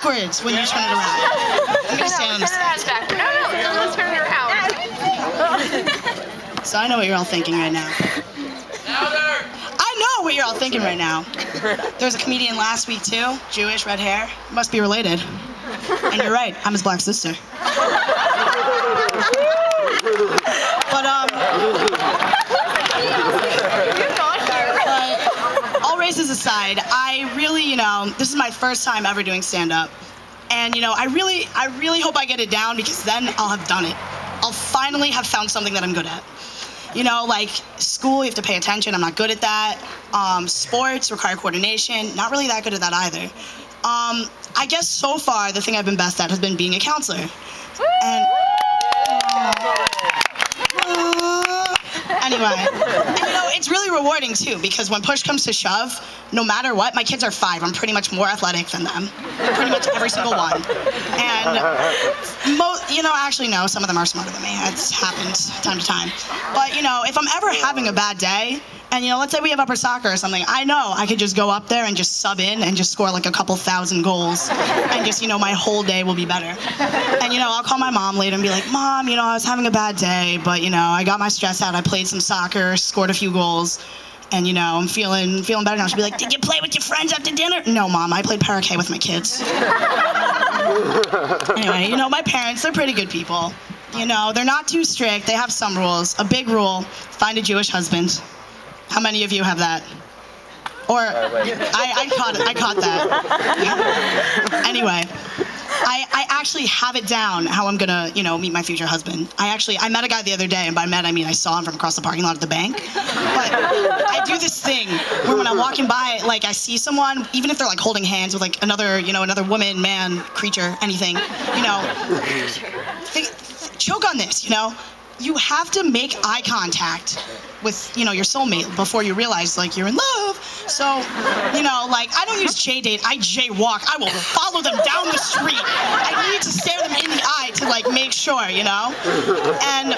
backwards when you turn it around. I'm gonna stand on this side. No, let's turn it around. So I know what you're all thinking right now. I know what you're all thinking right now. There was a comedian last week too, Jewish, red hair. Must be related. And you're right, I'm his black sister. But all races aside, I really, this is my first time ever doing stand-up. And, I really hope I get it down because then I'll have done it. I'll finally have found something that I'm good at. Like school, you have to pay attention. I'm not good at that. Sports require coordination. Not really that good at that either. I guess so far, the thing I've been best at has been being a counselor. And, anyway, and it's really rewarding too because when push comes to shove, no matter what, my kids are 5. I'm pretty much more athletic than them, pretty much every single one. And actually no, some of them are smarter than me. It's happened time to time. But if I'm ever having a bad day, and let's say we have upper soccer or something, I know I could just go up there and just sub in and just score like a couple thousand goals, and just my whole day will be better. And I'll call my mom later and be like, Mom, I was having a bad day, but I got my stress out. I played some soccer, scored a few goals, and I'm feeling better now. She'll be like, did you play with your friends after dinner? No, Mom, I played paraquet with my kids. Anyway, my parents, they're pretty good people. They're not too strict. They have some rules. A big rule: find a Jewish husband. How many of you have that? Or I caught that. Anyway, I actually have it down how I'm gonna, meet my future husband. I met a guy the other day, and by met I mean I saw him from across the parking lot at the bank. But I do this thing where when I'm walking by, I see someone, even if they're holding hands with another, another woman, man, creature, anything, choke on this, You have to make eye contact with, your soulmate before you realize, you're in love. So, I don't use J-date, I J-walk. I will follow them down the street. I need to stare them in the eye to, make sure, And,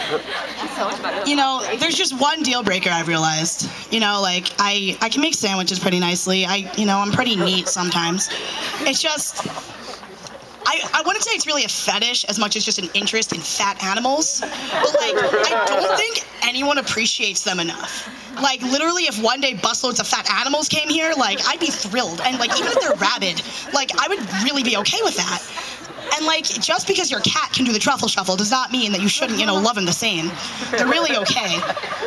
there's just one deal breaker I've realized. I can make sandwiches pretty nicely. I'm pretty neat sometimes. It's just... I wouldn't say it's really a fetish as much as just an interest in fat animals, but I don't think anyone appreciates them enough. Literally, if one day busloads of fat animals came here, I'd be thrilled. And even if they're rabid, I would really be okay with that. And just because your cat can do the truffle shuffle does not mean that you shouldn't, love them the same. They're really okay.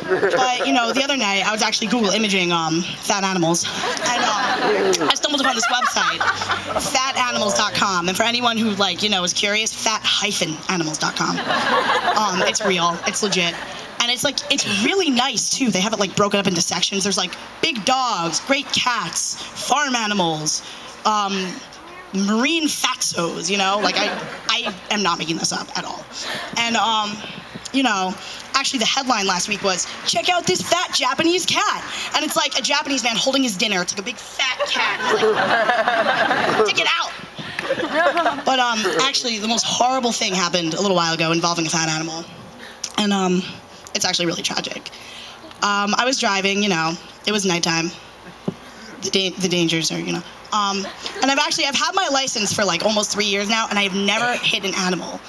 But, the other night I was actually Google imaging fat animals. And I stumbled upon this website, fatanimals.com. And for anyone who is curious, fat-animals.com. It's real. It's legit. And it's it's really nice too. They have it broken up into sections. There's big dogs, great cats, farm animals, marine fatsos, I am not making this up at all. And, actually the headline last week was, check out this fat Japanese cat. And it's a Japanese man holding his dinner. It's a big fat cat. He's take it out. But, actually the most horrible thing happened a little while ago involving a fat animal. And, it's actually really tragic. I was driving, it was nighttime. The dangers are, and I've had my license for almost 3 years now, and I've never hit an animal.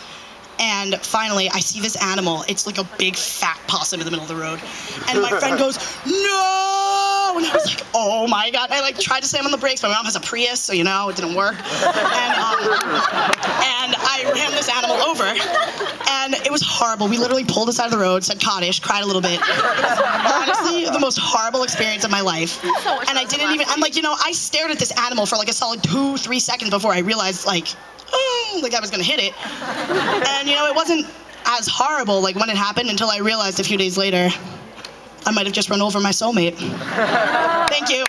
And finally, I see this animal. It's a big fat possum in the middle of the road. And my friend goes, no! And I was like, oh my God. I tried to slam on the brakes. My mom has a Prius, so it didn't work. And I ran this animal over. And it was horrible. We literally pulled aside of the road, said Kaddish, cried a little bit. It was honestly the most horrible experience of my life. And I didn't even, I stared at this animal for a solid 2-3 seconds before I realized I was gonna hit it. And it wasn't as horrible when it happened until I realized a few days later I might have just run over my soulmate. Thank you.